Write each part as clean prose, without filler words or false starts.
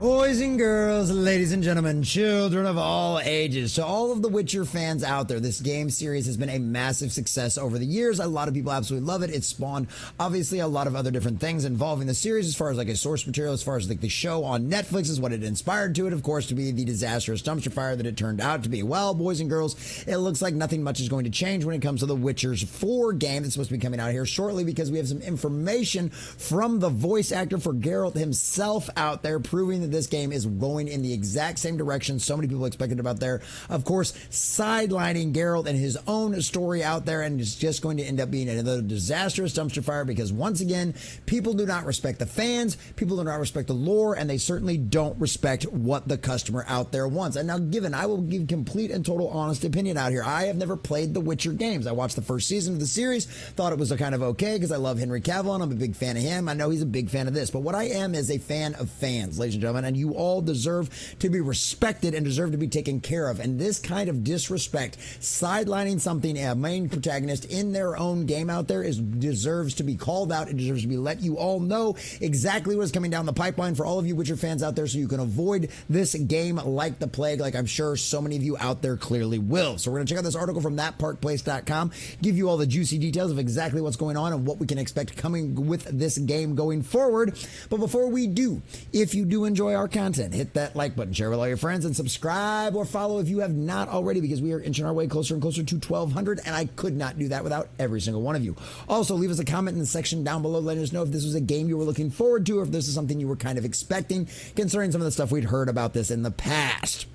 Boys and girls, ladies and gentlemen, children of all ages, to all of the Witcher fans out there, this game series has been a massive success over the years. A lot of people absolutely love it. It's spawned, obviously, a lot of other different things involving the series, as far as like a source material, as far as like the show on Netflix is what it inspired to it, of course, to be the disastrous dumpster fire that it turned out to be. Well, boys and girls, it looks like nothing much is going to change when it comes to the Witcher's 4 game that's supposed to be coming out here shortly, because we have some information from the voice actor for Geralt himself out there proving that this game is going in the exact same direction so many people expected about there. Of course, sidelining Geralt and his own story out there, and it's just going to end up being another disastrous dumpster fire because, once again, people do not respect the fans, people do not respect the lore, and they certainly don't respect what the customer out there wants. And now, I will give complete and total honest opinion out here. I have never played the Witcher games. I watched the first season of the series, thought it was a kind of okay because I love Henry Cavill and I'm a big fan of him. I know he's a big fan of this, but what I am is a fan of fans, ladies and gentlemen, and you all deserve to be respected and deserve to be taken care of. And this kind of disrespect, sidelining something, a main protagonist in their own game out there, deserves to be called out. It deserves to be let you all know exactly what's coming down the pipeline for all of you Witcher fans out there, so you can avoid this game like the plague, like I'm sure so many of you out there clearly will. So we're going to check out this article from thatparkplace.com, give you all the juicy details of exactly what's going on and what we can expect coming with this game going forward. But before we do, if you do enjoy our content, hit that like button, share with all your friends, and subscribe or follow if you have not already, because we are inching our way closer and closer to 1,200, and I could not do that without every single one of you. Also, leave us a comment in the section down below letting us know if this was a game you were looking forward to, or if this is something you were kind of expecting, concerning some of the stuff we'd heard about this in the past.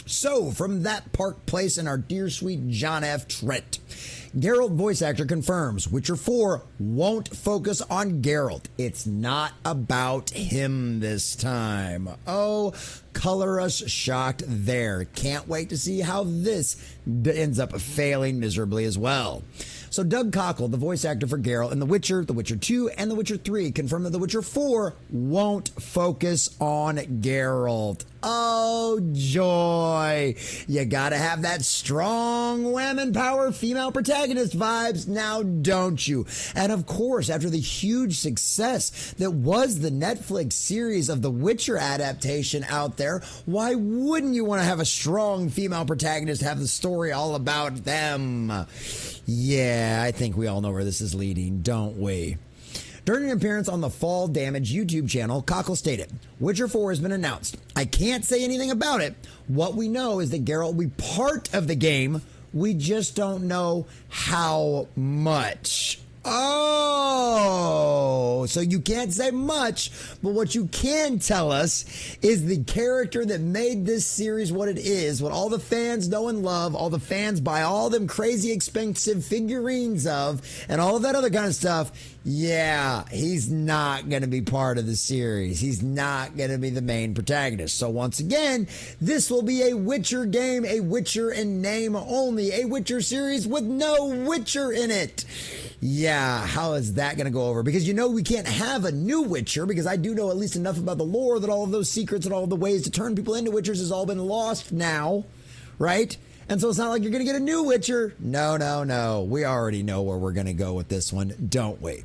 So, from that Park Place and our dear sweet John F. Trent, Geralt voice actor confirms Witcher 4 won't focus on Geralt. It's not about him this time. Oh, color us shocked there. Can't wait to see how this ends up failing miserably as well. So Doug Cockle, the voice actor for Geralt in The Witcher 2, and The Witcher 3, confirmed that The Witcher 4 won't focus on Geralt. Oh, joy. You gotta have that strong women power female protagonist vibes now, don't you? And of course, after the huge success that was the Netflix series of the Witcher adaptation out there, why wouldn't you want to have a strong female protagonist have the story all about them? Yeah, I think we all know where this is leading, don't we? During an appearance on the Fall Damage YouTube channel, Cockle stated, Witcher 4 has been announced. I can't say anything about it. What we know is that Geralt will be part of the game. We just don't know how much. Oh, so you can't say much, but what you can tell us is the character that made this series what it is, what all the fans know and love, all the fans buy all them crazy expensive figurines of, and all of that other kind of stuff. Yeah, he's not going to be part of the series. He's not going to be the main protagonist. So once again, this will be a Witcher game, a Witcher in name only, a Witcher series with no Witcher in it. Yeah, how is that going to go over? Because you know we can't have a new Witcher, because I do know at least enough about the lore that all of those secrets and all of the ways to turn people into Witchers has all been lost now, right? And so it's not like you're going to get a new Witcher. No, no, no. We already know where we're going to go with this one, don't we?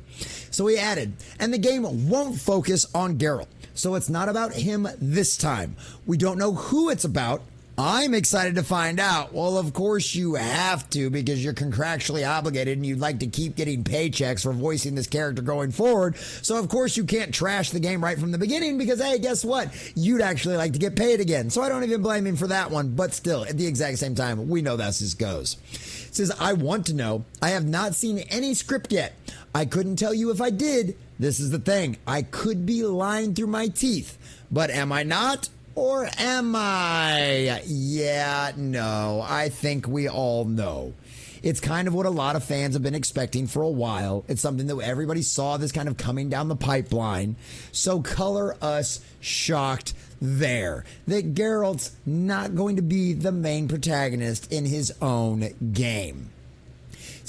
So he added, and the game won't focus on Geralt. So it's not about him this time. We don't know who it's about. I'm excited to find out. Well, of course you have to, because you're contractually obligated and you'd like to keep getting paychecks for voicing this character going forward. So, of course, you can't trash the game right from the beginning because, hey, guess what? You'd actually like to get paid again. So I don't even blame him for that one. But still, at the exact same time, we know that's as goes. It says, I want to know. I have not seen any script yet. I couldn't tell you if I did. This is the thing. I could be lying through my teeth. But am I not? Or am I? Yeah, no, I think we all know. It's kind of what a lot of fans have been expecting for a while. It's something that everybody saw this kind of coming down the pipeline. So color us shocked there that Geralt's not going to be the main protagonist in his own game.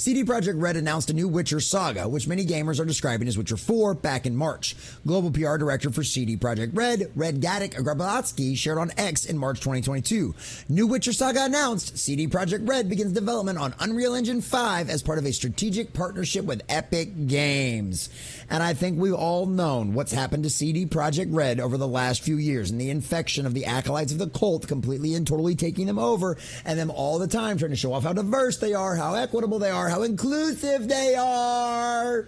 CD Projekt Red announced a new Witcher Saga, which many gamers are describing as Witcher 4, back in March. Global PR director for CD Projekt Red, Gadik Grabatsky, shared on X in March 2022. New Witcher Saga announced, CD Projekt Red begins development on Unreal Engine 5 as part of a strategic partnership with Epic Games. And I think we've all known what's happened to CD Projekt Red over the last few years, and the infection of the acolytes of the cult completely and totally taking them over, and them all the time trying to show off how diverse they are, how equitable they are, how inclusive they are.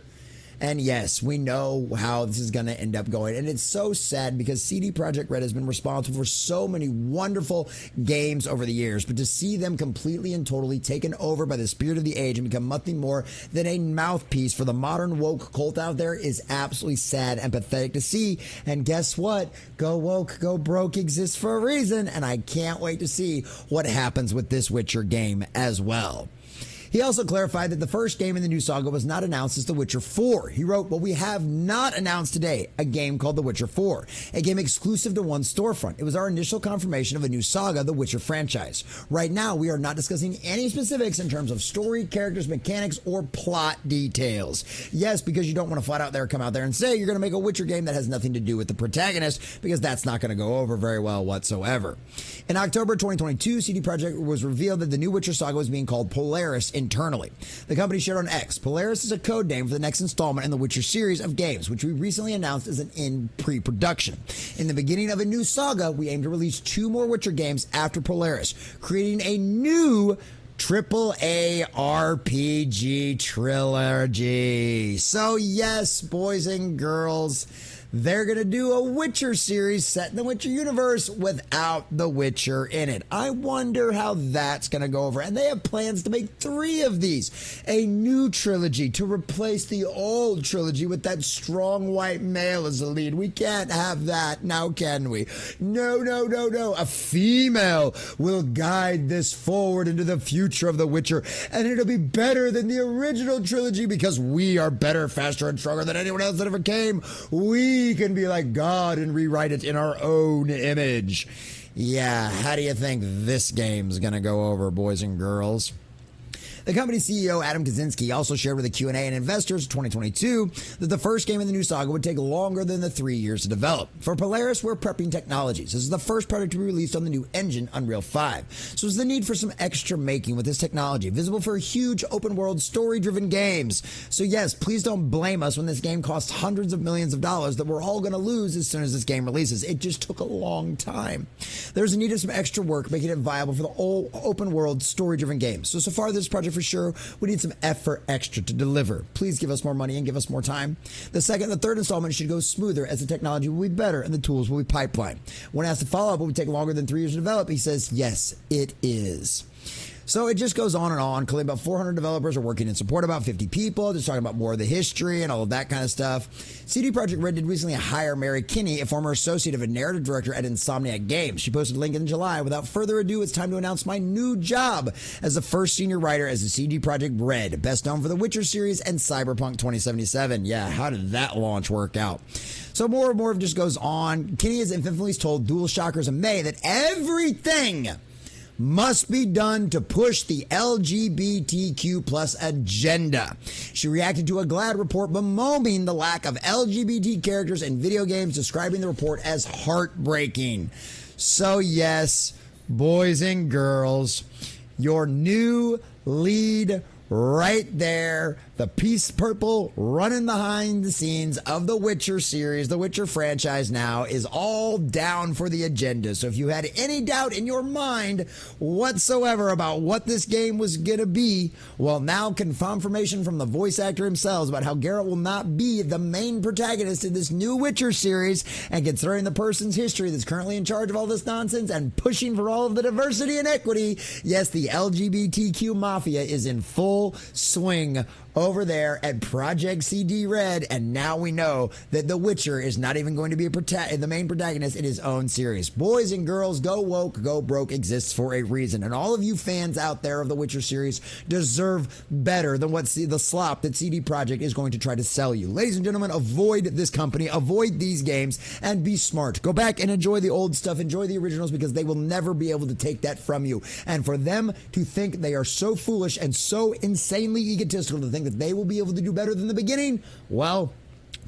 And yes, we know how this is going to end up going. And it's so sad because CD Projekt Red has been responsible for so many wonderful games over the years. But to see them completely and totally taken over by the spirit of the age and become nothing more than a mouthpiece for the modern woke cult out there is absolutely sad and pathetic to see. And guess what? Go woke, go broke exists for a reason. And I can't wait to see what happens with this Witcher game as well. He also clarified that the first game in the new saga was not announced as The Witcher 4. He wrote, "What we have not announced today, a game called The Witcher 4, a game exclusive to one storefront. It was our initial confirmation of a new saga, the Witcher franchise. Right now, we are not discussing any specifics in terms of story, characters, mechanics, or plot details." Yes, because you don't want to flat out there come out there and say you're going to make a Witcher game that has nothing to do with the protagonist, because that's not going to go over very well whatsoever. In October 2022, CD Projekt was revealed that the new Witcher saga was being called Polaris internally. The company shared on X, Polaris is a code name for the next installment in the Witcher series of games, which we recently announced is in pre-production. In the beginning of a new saga, we aim to release 2 more Witcher games after Polaris, creating a new AAA RPG trilogy. So yes, boys and girls, they're going to do a Witcher series set in the Witcher universe without the Witcher in it. I wonder how that's going to go over. And they have plans to make 3 of these. A new trilogy to replace the old trilogy with that strong white male as the lead. We can't have that now, can we? No, no, no, no. A female will guide this forward into the future of the Witcher. And it'll be better than the original trilogy because we are better, faster, and stronger than anyone else that ever came. We can be like God and rewrite it in our own image. Yeah, how do you think this game's gonna go over, boys and girls? The company's CEO, Adam Kaczynski, also shared with a Q&A and investors in 2022 that the first game in the new saga would take longer than the 3 years to develop. For Polaris, we're prepping technologies. This is the first product to be released on the new engine, Unreal 5. So there's the need for some extra making with this technology, visible for huge open-world, story-driven games. So yes, please don't blame us when this game costs hundreds of millions of dollars that we're all going to lose as soon as this game releases. It just took a long time. There's a need of some extra work making it viable for the old open-world, story-driven games. So far, this project for sure, we need some effort extra to deliver. Please give us more money and give us more time. The second and the third installment should go smoother as the technology will be better and the tools will be pipeline. When asked to follow up, will it take longer than 3 years to develop? He says, yes, it is. So it just goes on and on. Clearly about 400 developers are working in support, about 50 people, just talking about more of the history and all of that kind of stuff. CD Projekt Red did recently hire Mary Kinney, a former associate of a narrative director at Insomniac Games. She posted a link in July. Without further ado, it's time to announce my new job as the first senior writer as the CD Projekt Red, best known for the Witcher series and Cyberpunk 2077. Yeah, how did that launch work out? So more and more just goes on. Kinney has infamously told Dual Shockers in May that everything must be done to push the LGBTQ plus agenda. She reacted to a GLAAD report bemoaning the lack of LGBT characters in video games, describing the report as heartbreaking. So yes, boys and girls, your new lead right there, the Peace Purple running behind the scenes of the Witcher series, the Witcher franchise now, is all down for the agenda. So if you had any doubt in your mind whatsoever about what this game was going to be, well, now confirmation from the voice actor himself about how Geralt will not be the main protagonist in this new Witcher series. And considering the person's history that's currently in charge of all this nonsense and pushing for all of the diversity and equity, yes, the LGBTQ mafia is in full swing over there at Project CD Red, and now we know that The Witcher is not even going to be the main protagonist in his own series. Boys and girls, Go Woke, Go Broke exists for a reason, and all of you fans out there of the Witcher series deserve better than what the slop that CD Projekt is going to try to sell you. Ladies and gentlemen, avoid this company, avoid these games, and be smart. Go back and enjoy the old stuff, enjoy the originals, because they will never be able to take that from you. And for them to think they are so foolish and so insanely egotistical to think that they will be able to do better than the beginning, well,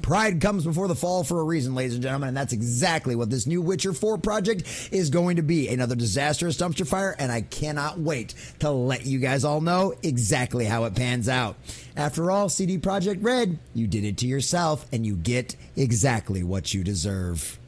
pride comes before the fall for a reason, ladies and gentlemen, and that's exactly what this new Witcher 4 project is going to be. Another disastrous dumpster fire, and I cannot wait to let you guys all know exactly how it pans out. After all, CD Projekt Red, you did it to yourself, and you get exactly what you deserve.